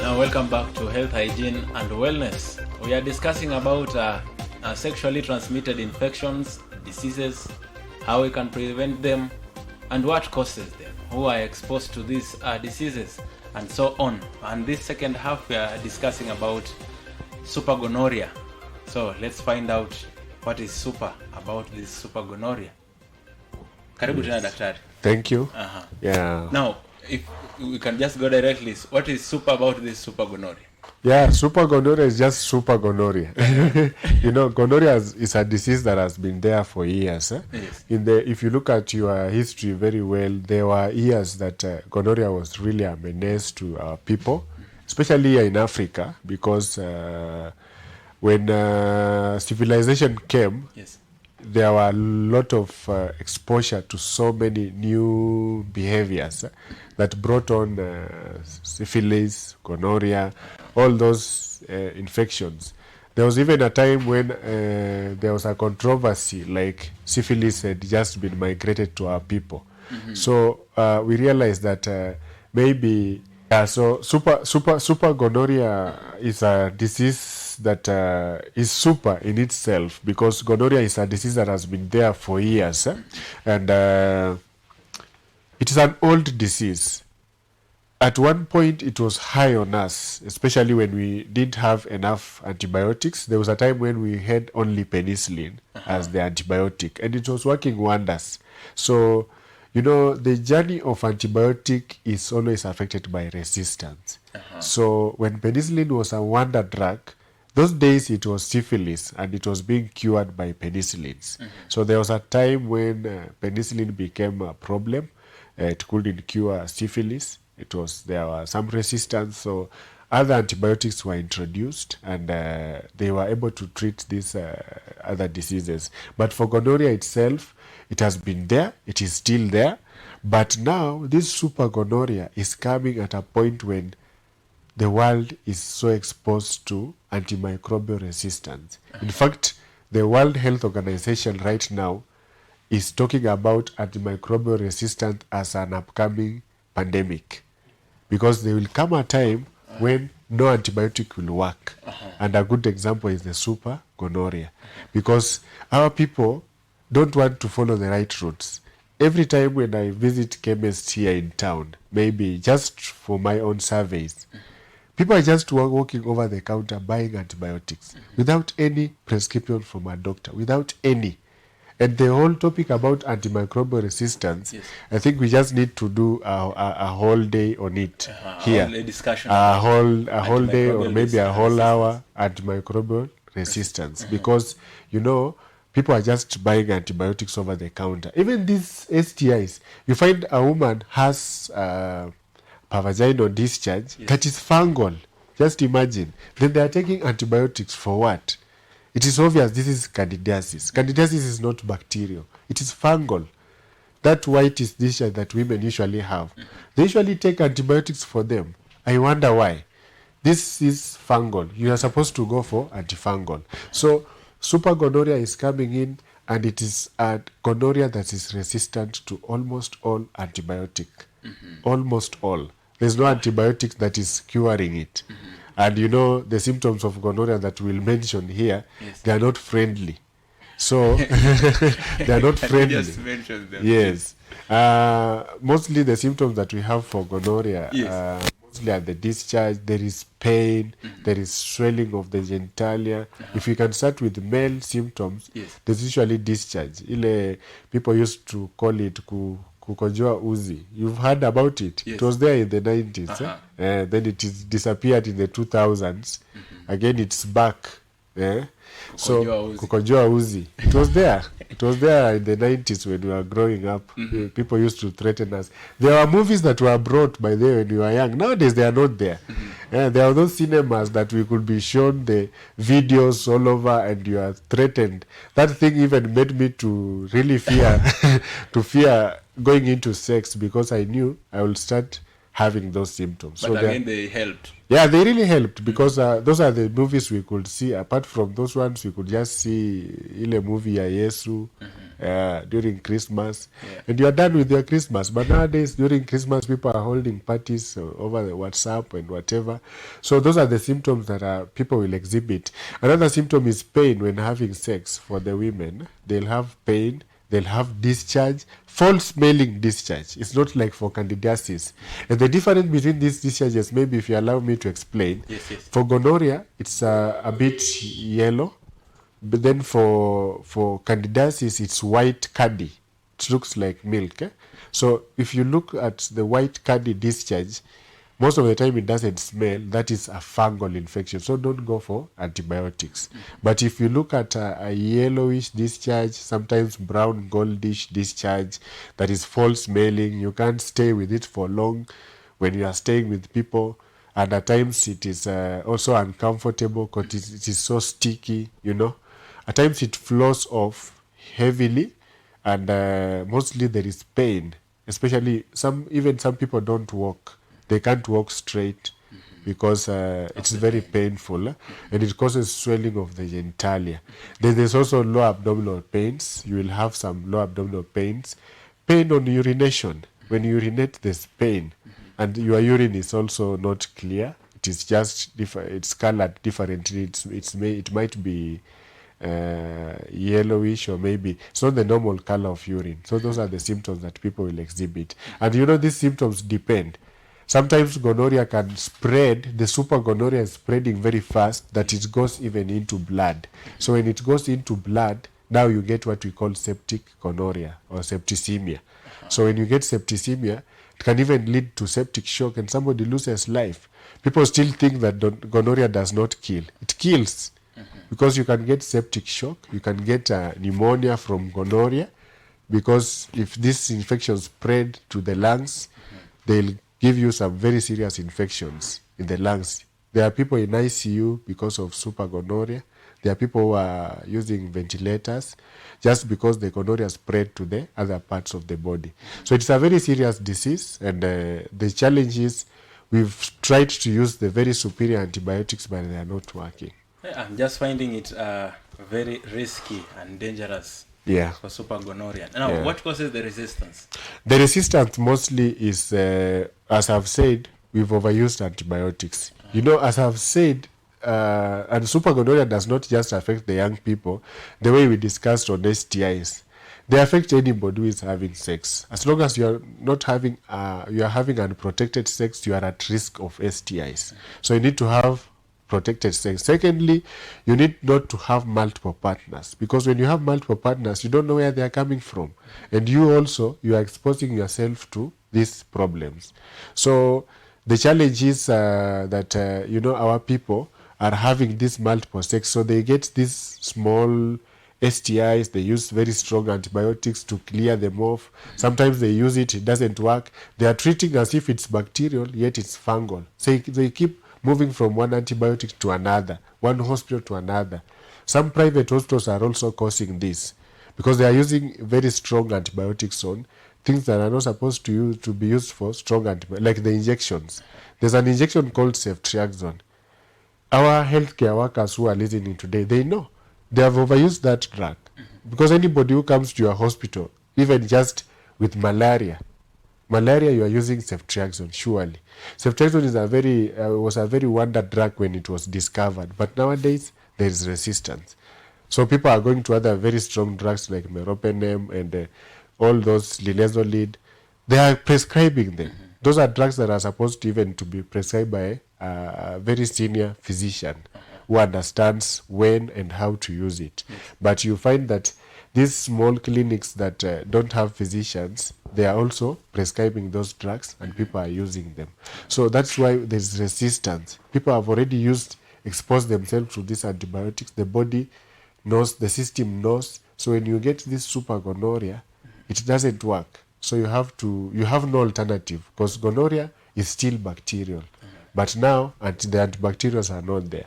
Now welcome back to Health, Hygiene and Wellness. We are discussing about sexually transmitted infections, diseases, how we can prevent them, and what causes them, who are exposed to these diseases, and so on. And this second half we are discussing about super gonorrhea. So let's find out what is super about this super gonorrhea. Karibu tena daktari. Thank you. Yeah. Now, if we can just go directly, what is super about this super gonorrhea? Yeah, super gonorrhea is just super gonorrhea. You know, gonorrhea is a disease that has been there for years. Yes. If you look at your history very well, there were years that gonorrhea was really a menace to our people, especially here in Africa, because when civilization came, Yes. there were a lot of exposure to so many new behaviors that brought on syphilis, gonorrhea, all those infections. There was even a time when there was a controversy, like syphilis had just been migrated to our people. So we realized that maybe so super gonorrhea is a disease that is super in itself, because gonorrhea is a disease that has been there for years, and it is an old disease. At one point it was high on us, especially when we didn't have enough antibiotics. There was a time when we had only penicillin as the antibiotic, and it was working wonders. So you know, the journey of antibiotic is always affected by resistance. So when penicillin was a wonder drug, those days it was syphilis and it was being cured by penicillins. So there was a time when penicillin became a problem. It couldn't cure syphilis. There was some resistance. So other antibiotics were introduced, and they were able to treat these other diseases. But for gonorrhea itself, it has been there, it is still there, but now this super gonorrhea is coming at a point when the world is so exposed to antimicrobial resistance. In fact, the World Health Organization right now is talking about antimicrobial resistance as an upcoming pandemic, because there will come a time when no antibiotic will work. And a good example is the super gonorrhea, because our people don't want to follow the right routes. Every time when I visit chemists here in town, maybe just for my own surveys, people are just walking over the counter buying antibiotics without any prescription from a doctor, without any. And the whole topic about antimicrobial resistance, I think we just need to do a whole day on it here. A discussion. A whole day or maybe a whole hour antimicrobial resistance, because you know, people are just buying antibiotics over the counter. Even these STIs, you find a woman has vaginal discharge that is fungal. Just imagine. Then they are taking antibiotics for what? It is obvious this is candidiasis. Candidiasis is not bacterial. It is fungal. That whitish discharge that women usually have. They usually take antibiotics for them. I wonder why. This is fungal. You are supposed to go for antifungal. So super gonorrhea is coming in, and it is a gonorrhea that is resistant to almost all antibiotic. Almost all. There's no antibiotic that is curing it. And you know, the symptoms of gonorrhea that we'll mention here, they are not friendly. So they are not friendly. Just mention them. Yes. Mostly the symptoms that we have for gonorrhea, mostly at the discharge, there is pain, there is swelling of the genitalia. If you can start with male symptoms, there's usually discharge. People used to call it kukojoa uzi. You've heard about it. It was there in the 90s. Then it is disappeared in the 2000s. Again, it's back. So kukojoa uzi. It was there. It was there in the 90s when we were growing up. People used to threaten us. There were movies that were brought by there when we were young. Nowadays, they are not there. There are those cinemas that we could be shown the videos all over, and you are threatened. That thing even made me to really fear, to fear going into sex, because I knew I will start having those symptoms. But again, they helped. Yeah, they really helped because those are the movies we could see. Apart from those ones, we could just see ile movie ya Yesu during Christmas. Yeah. And you are done with your Christmas. But nowadays, during Christmas, people are holding parties over the WhatsApp and whatever. So those are the symptoms that people will exhibit. Another symptom is pain when having sex for the women. They'll have pain. They'll have discharge, false-smelling discharge. It's not like for candidiasis. And the difference between these discharges, maybe if you allow me to explain, Yes. for gonorrhea, it's a bit yellow. But then for candidiasis, it's white cuddy. It looks like milk. So if you look at the white cuddy discharge, most of the time it doesn't smell. That is a fungal infection. So don't go for antibiotics. But if you look at a yellowish discharge, sometimes brown goldish discharge that is false smelling, you can't stay with it for long when you are staying with people. And at times it is also uncomfortable because it is so sticky, At times it flows off heavily, and mostly there is pain. Especially some people don't walk. They can't walk straight because it's very painful, and it causes swelling of the genitalia. Then there's also low abdominal pains. You will have some low abdominal pains. Pain on urination. When you urinate, there's pain, and your urine is also not clear. It is just it's colored differently. It might be yellowish, or maybe it's not the normal color of urine. So those are the symptoms that people will exhibit, and these symptoms depend. Sometimes gonorrhea can spread. The super gonorrhea is spreading very fast that it goes even into blood. So when it goes into blood, now you get what we call septic gonorrhea or septicemia. So when you get septicemia, it can even lead to septic shock and somebody loses life. People still think that gonorrhea does not kill. It kills because you can get septic shock. You can get pneumonia from gonorrhea because if this infection spread to the lungs, they'll give you some very serious infections in the lungs. There are people in ICU because of super gonorrhea. There are people who are using ventilators just because the gonorrhea spread to the other parts of the body. So it's a very serious disease, and the challenge is we've tried to use the very superior antibiotics, but they are not working. I'm just finding it very risky and dangerous. Yeah. For super gonorrhea. Now, what causes the resistance? The resistance mostly is, as I've said, we've overused antibiotics. As I've said, and super gonorrhea does not just affect the young people. The way we discussed on STIs, they affect anybody who is having sex. As long as you are not having, you are having unprotected sex, you are at risk of STIs. So you need to have protected sex. Secondly, you need not to have multiple partners, because when you have multiple partners, you don't know where they are coming from, and you are exposing yourself to these problems. So the challenge is that our people are having this multiple sex, so they get these small STIs. They use very strong antibiotics to clear them off. Sometimes they use it doesn't work. They are treating as if it's bacterial, yet it's fungal. So they keep moving from one antibiotic to another, one hospital to another. Some private hospitals are also causing this because they are using very strong antibiotics on things that are not supposed to be used for strong antibiotics, like the injections. There's an injection called ceftriaxone. Our healthcare workers who are listening today, they know they have overused that drug, because anybody who comes to your hospital, even just with malaria, you are using ceftriaxone, surely. Ceftriaxone is was a very wonder drug when it was discovered, but nowadays there is resistance. So people are going to other very strong drugs like meropenem and all those linezolid. They are prescribing them. Those are drugs that are supposed to even to be prescribed by a very senior physician who understands when and how to use it. But you find that these small clinics that don't have physicians, they are also prescribing those drugs and people are using them. So that's why there's resistance. People have already exposed themselves to these antibiotics. The body knows, the system knows. So when you get this super gonorrhea, it doesn't work. So you have no alternative, because gonorrhea is still bacterial. But now the antibacterials are not there.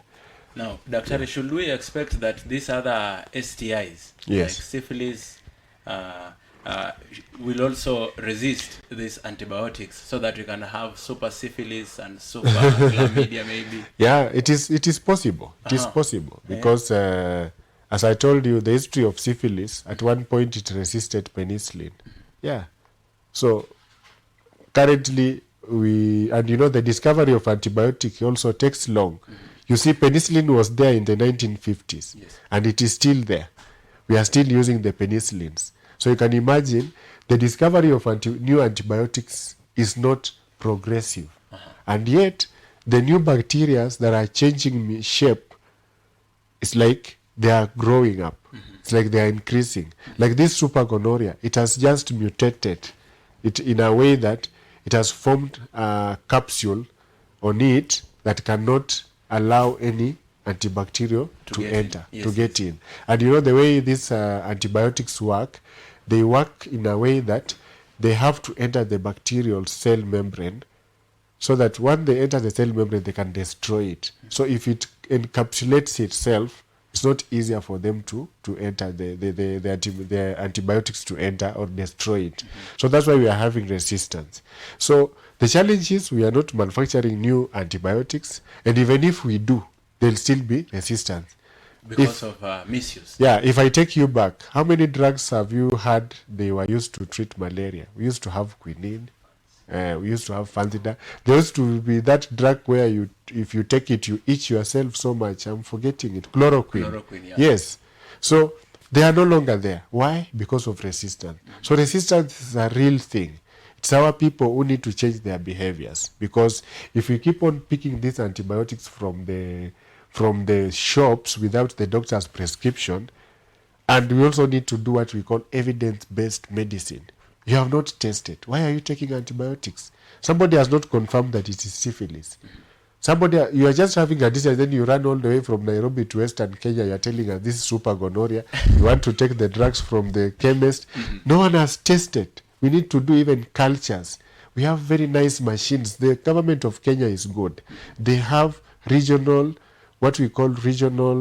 Now, Doctor, should we expect that these other STIs, like syphilis will also resist these antibiotics so that we can have super syphilis and super chlamydia maybe. Yeah, it is possible. It is possible because, as I told you, the history of syphilis, at one point it resisted penicillin. Yeah. So currently and the discovery of antibiotic also takes long. You see, penicillin was there in the 1950s, and it is still there. We are still using the penicillins. So you can imagine the discovery of new antibiotics is not progressive. And yet, the new bacteria that are changing shape, it's like they are growing up. It's like they are increasing. Like this super gonorrhea, it has just mutated it in a way that it has formed a capsule on it that cannot allow any antibacterial to enter, to get in. And the way these antibiotics work, they work in a way that they have to enter the bacterial cell membrane, so that when they enter the cell membrane, they can destroy it. So if it encapsulates itself, it's not easier for them to enter the antibiotics to enter or destroy it. So that's why we are having resistance. So the challenge is we are not manufacturing new antibiotics, and even if we do, they'll still be resistant. Because of misuse. Yeah, if I take you back, how many drugs have you had they were used to treat malaria? We used to have quinine. We used to have Fanzida. There used to be that drug where if you take it, you itch yourself so much. I'm forgetting it. Chloroquine. Yeah. Yes. So they are no longer there. Why? Because of resistance. So resistance is a real thing. It's our people who need to change their behaviors. Because if we keep on picking these antibiotics from the shops without the doctor's prescription, and we also need to do what we call evidence-based medicine. You have not tested. Why are you taking antibiotics? Somebody has not confirmed that it is syphilis. You are just having a disease, then you run all the way from Nairobi to Western Kenya. You are telling us this is super gonorrhea. You want to take the drugs from the chemist. No one has tested. We need to do even cultures. We have very nice machines. The government of Kenya is good. They have what we call regional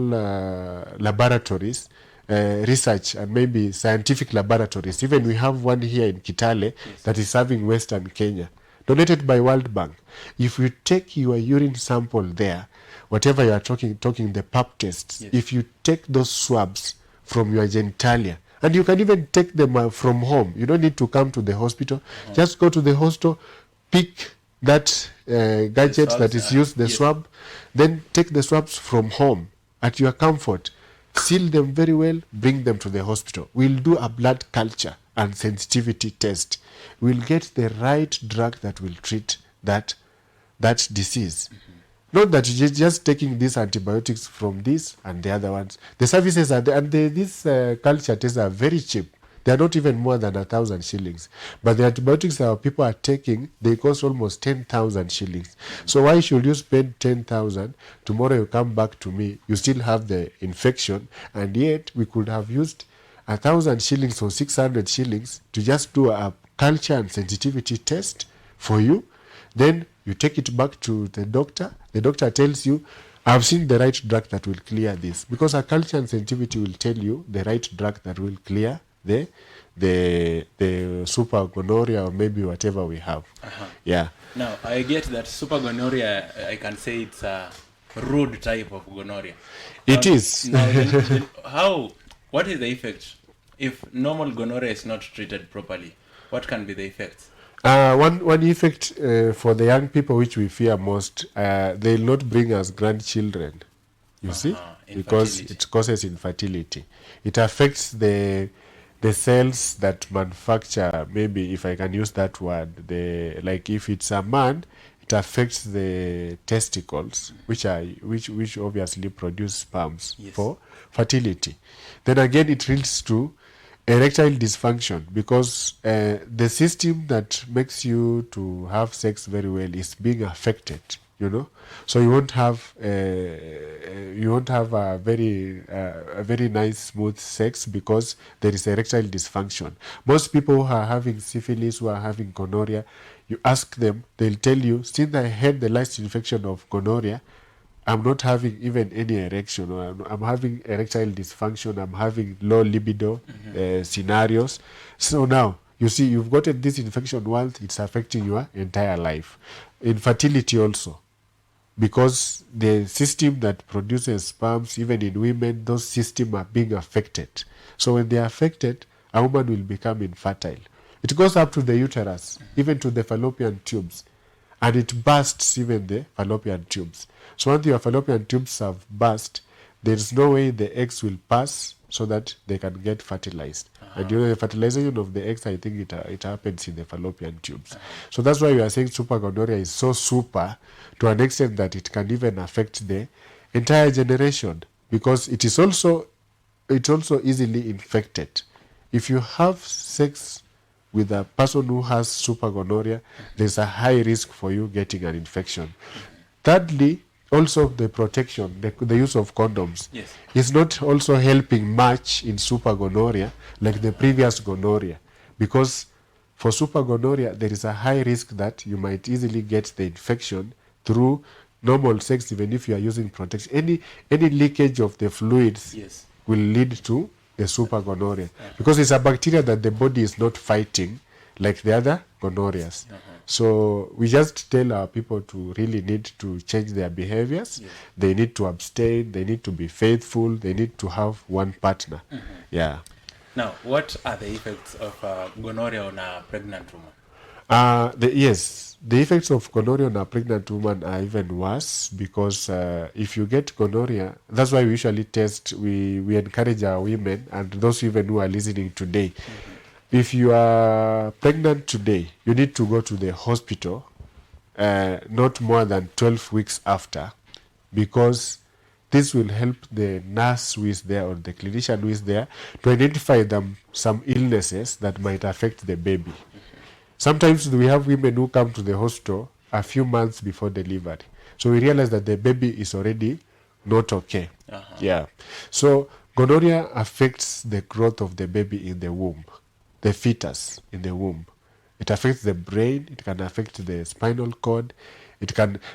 laboratories, research and maybe scientific laboratories. Even we have one here in Kitale that is serving Western Kenya, donated by World Bank. If you take your urine sample there, whatever you are talking the pap tests, if you take those swabs from your genitalia, and you can even take them from home, you don't need to come to the hospital. Just go to the hospital, pick that gadget that is used, the swab, then take the swabs from home at your comfort. Seal them very well, bring them to the hospital. We'll do a blood culture and sensitivity test. We'll get the right drug that will treat that disease. Not that you're just taking these antibiotics from this and the other ones. The services are there, and these culture tests are very cheap. They are not even more than 1,000 shillings. But the antibiotics our people are taking, they cost almost 10,000 shillings. So why should you spend 10,000? Tomorrow you come back to me, you still have the infection, and yet we could have used 1,000 shillings or 600 shillings to just do a culture and sensitivity test for you. Then you take it back to the doctor. The doctor tells you, I've seen the right drug that will clear this. Because a culture and sensitivity will tell you the right drug that will clear the super gonorrhea or maybe whatever we have. Yeah. Now, I get that super gonorrhea, I can say it's a rude type of gonorrhea. It is. Now, what is the effect? If normal gonorrhea is not treated properly, what can be the effects? One effect for the young people which we fear most, they'll not bring us grandchildren, you see, because it causes infertility. It affects the cells that manufacture, maybe if I can use that word, like if it's a man, it affects the testicles, which obviously produce sperms for fertility. Then again, it leads to erectile dysfunction, because the system that makes you to have sex very well is being affected, so you won't have a very nice smooth sex because there is erectile dysfunction. Most people who are having syphilis, who are having gonorrhea, you ask them, they'll tell you, since I had the last infection of gonorrhea, I'm not having even any erection, or I'm having erectile dysfunction, I'm having low libido scenarios. So now, you see, you've gotten this infection once, it's affecting your entire life. Infertility also, because the system that produces sperms, even in women, those systems are being affected. So when they are affected, a woman will become infertile. It goes up to the uterus, even to the fallopian tubes, and it bursts even the fallopian tubes. So once your fallopian tubes have burst, there's no way the eggs will pass so that they can get fertilized. And you know, the fertilization of the eggs, I think it happens in the fallopian tubes. So that's why we are saying super gonorrhea is so super to an extent that it can even affect the entire generation, because it's also easily infected. If you have sex with a person who has super gonorrhea, there's a high risk for you getting an infection. Thirdly, also the protection, the use of condoms is not also helping much in super gonorrhea like the previous gonorrhea, because for super gonorrhea there is a high risk that you might easily get the infection through normal sex, even if you are using protection. Any leakage of the fluids will lead to the super gonorrhea, because it's a bacteria that the body is not fighting like the other gonorrheas. So we just tell our people to really need to change their behaviors. They need to abstain, they need to be faithful, they need to have one partner. Now, what are the effects of gonorrhea on a pregnant woman? The effects of gonorrhea on a pregnant woman are even worse, because if you get gonorrhea, that's why we usually test, we encourage our women and those women who are listening today. If you are pregnant today, you need to go to the hospital not more than 12 weeks after, because this will help the nurse who is there or the clinician who is there to identify some illnesses that might affect the baby. Sometimes we have women who come to the hospital a few months before delivery. So we realize that the baby is already not okay. So gonorrhea affects the growth of the baby in the womb, the fetus in the womb. It affects the brain, it can affect the spinal cord.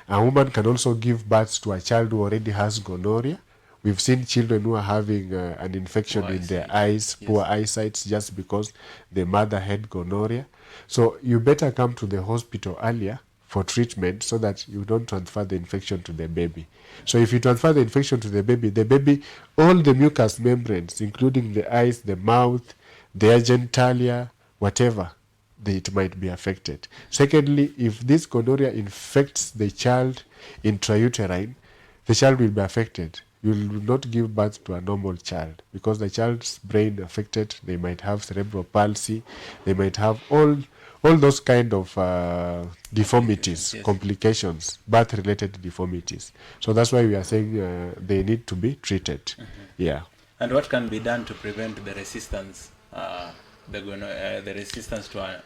A woman can also give birth to a child who already has gonorrhea. We've seen children who are having an infection in their eyes, poor eyesight, just because the mother had gonorrhea. So you better come to the hospital earlier for treatment so that you don't transfer the infection to the baby. So if you transfer the infection to the baby, all the mucous membranes, including the eyes, the mouth, their genitalia, whatever, it might be affected. Secondly, if this gonorrhea infects the child intrauterine, the child will be affected. You will not give birth to a normal child, because the child's brain affected. They might have cerebral palsy. They might have all those kind of deformities, complications, birth-related deformities. So that's why we are saying they need to be treated. And what can be done to prevent the resistance, the resistance to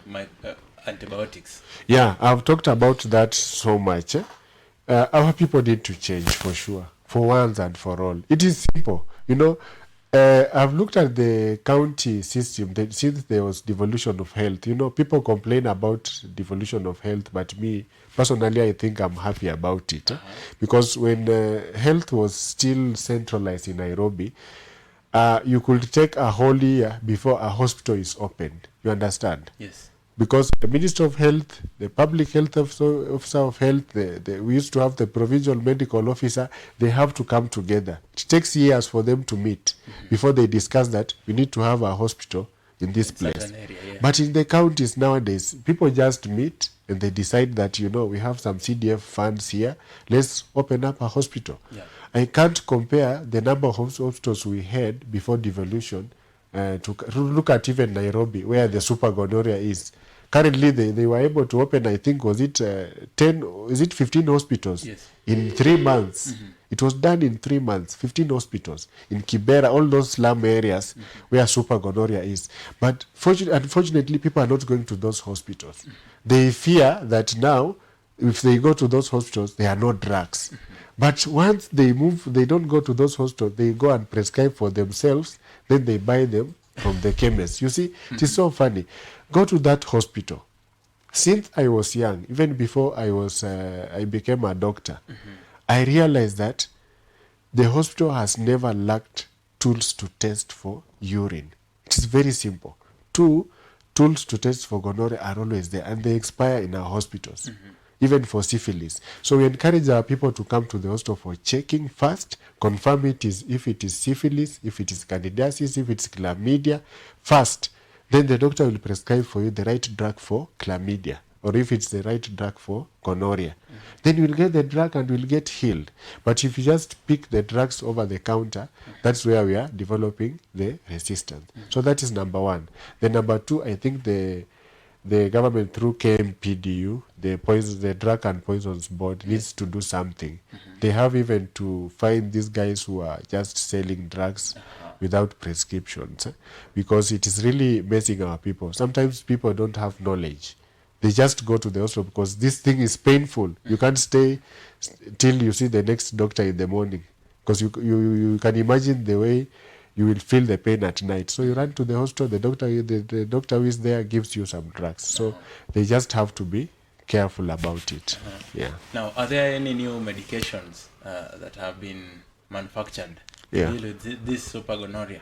antibiotics? I've talked about that so much. Our people need to change for sure, for once and for all. It is simple. I've looked at the county system since there was devolution of health. People complain about devolution of health, but me, personally, I think I'm happy about it. Because when health was still centralized in Nairobi, you could take a whole year before a hospital is opened. You understand? Yes. Because the Minister of Health, the Public Health Officer of Health, we used to have the Provincial Medical Officer, they have to come together. It takes years for them to meet before they discuss that we need to have a hospital in this place. Area, But in the counties nowadays, people just meet and they decide that, we have some CDF funds here, let's open up a hospital. I can't compare the number of hospitals we had before devolution to look at even Nairobi, where the super gonorrhea is. Currently, they were able to open, I think, was it 15 hospitals in 3 months. It was done in 3 months, 15 hospitals in Kibera, all those slum areas where super gonorrhea is. But unfortunately, people are not going to those hospitals. They fear that now, if they go to those hospitals, there are no drugs. But once they move, they don't go to those hospitals, they go and prescribe for themselves, then they buy them from the chemist. You see, it is so funny. Go to that hospital. Since I was young, even before I became a doctor, I realized that the hospital has never lacked tools to test for urine. It is very simple. Two, tools to test for gonorrhea are always there, and they expire in our hospitals, even for syphilis. So we encourage our people to come to the hospital for checking first, confirm if it is syphilis, if it is candidiasis, if it's chlamydia, first. Then the doctor will prescribe for you the right drug for chlamydia, or if it's the right drug for gonorrhea. Then you'll get the drug and will get healed. But if you just pick the drugs over the counter, that's where we are developing the resistance. So that is number one. Then number two, I think the government through KMPDU, the Drug and Poisons Board, needs to do something. They have even to find these guys who are just selling drugs without prescriptions, because it is really messing our people. Sometimes people don't have knowledge. They just go to the hospital because this thing is painful. You can't stay till you see the next doctor in the morning, because you can imagine the way you will feel the pain at night. So you run to the hospital, the doctor who is there gives you some drugs. So they just have to be careful about it. Yeah. Now, are there any new medications that have been manufactured to deal with this super gonorrhea?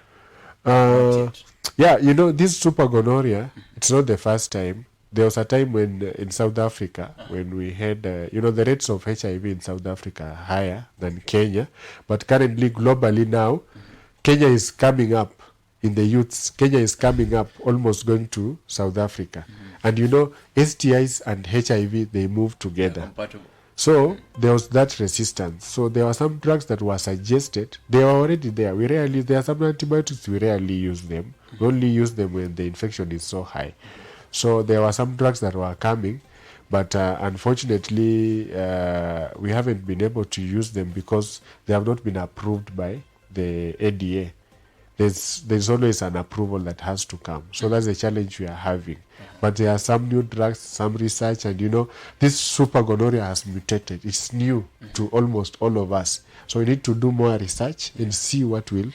Yeah, this super gonorrhea, it's not the first time. There was a time when in South Africa, when we had, the rates of HIV in South Africa are higher than Kenya. But currently, globally now, Kenya is coming up in the youths. Kenya is coming up, almost going to South Africa. And STIs and HIV, they move together. So there was that resistance. So there were some drugs that were suggested. They were already there. There are some antibiotics, we rarely use them. We only use them when the infection is so high. So there were some drugs that were coming, but unfortunately, we haven't been able to use them because they have not been approved by the ADA. There's always an approval that has to come. So that's the challenge we are having. But there are some new drugs, some research, and this super gonorrhea has mutated. It's new to almost all of us. So we need to do more research and see what will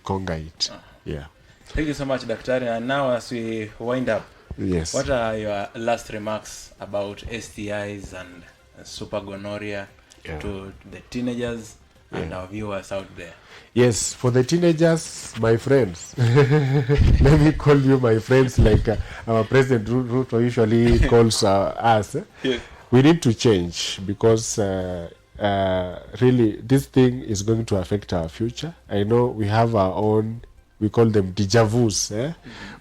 conquer it. Yeah. Thank you so much, Dr. And now as we wind up, yes, what are your last remarks about STIs and super gonorrhea to the teenagers and our viewers out there? Yes, for the teenagers, my friends, let me call you my friends like our President Ruto usually calls us. Yes. We need to change because really this thing is going to affect our future. I know we have our own, we call them deja vus,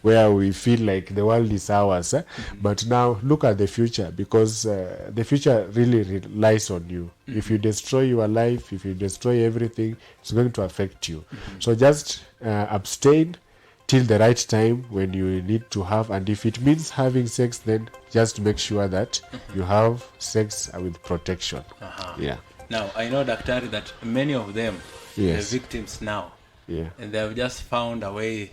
where we feel like the world is ours. But now look at the future, because the future really relies on you. If you destroy your life, if you destroy everything, it's going to affect you. So just abstain till the right time when you need to have. And if it means having sex, then just make sure that you have sex with protection. Yeah. Now, I know, Dr. that many of them, yes, the victims now, yeah, and they have just found a way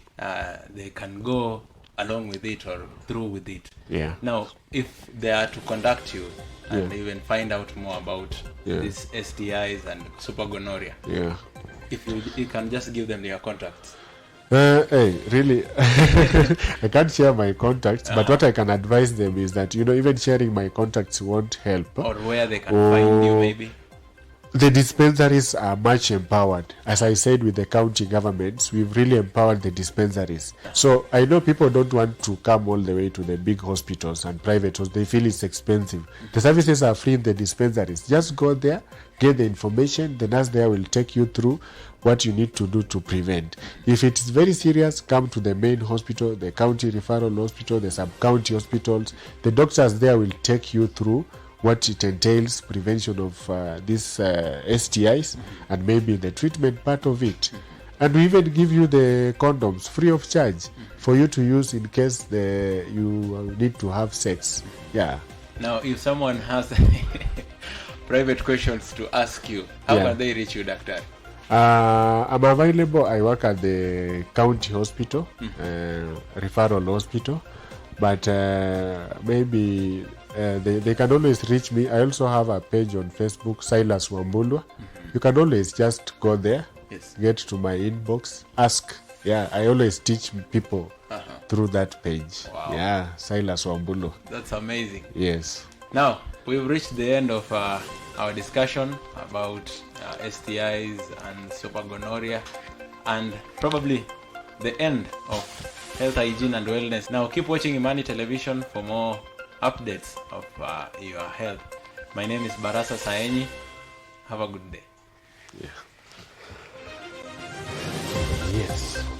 they can go along with it or through with it. Yeah. Now, if they are to contact you and even find out more about these STIs and super gonorrhea, if you can just give them their contacts. Hey, really, I can't share my contacts, but what I can advise them is that, even sharing my contacts won't help. Or where they can find you, maybe. The dispensaries are much empowered. As I said, with the county governments, we've really empowered the dispensaries. So I know people don't want to come all the way to the big hospitals and private hospitals. They feel it's expensive. The services are free in the dispensaries. Just go there, get the information. The nurse there will take you through what you need to do to prevent. If it is very serious, come to the main hospital, the county referral hospital, the sub-county hospitals. The doctors there will take you through what it entails, prevention of these STIs, and maybe the treatment part of it. And we even give you the condoms free of charge for you to use in case you need to have sex. Yeah. Now, if someone has private questions to ask you, how can they reach you, Doctor? I'm available. I work at the county hospital, referral hospital, but maybe they can always reach me. I also have a page on Facebook, Silas Wambulwa. You can always just go there, get to my inbox, ask. Yeah, I always teach people through that page. Wow. Yeah, Silas Wambulwa. That's amazing. Yes. Now, we've reached the end of our discussion about STIs and supergonorrhea, and probably the end of health, hygiene, and wellness. Now keep watching Imani Television for more updates of your health. My name is Barasa Saenyi. Have a good day. Yeah. Yes.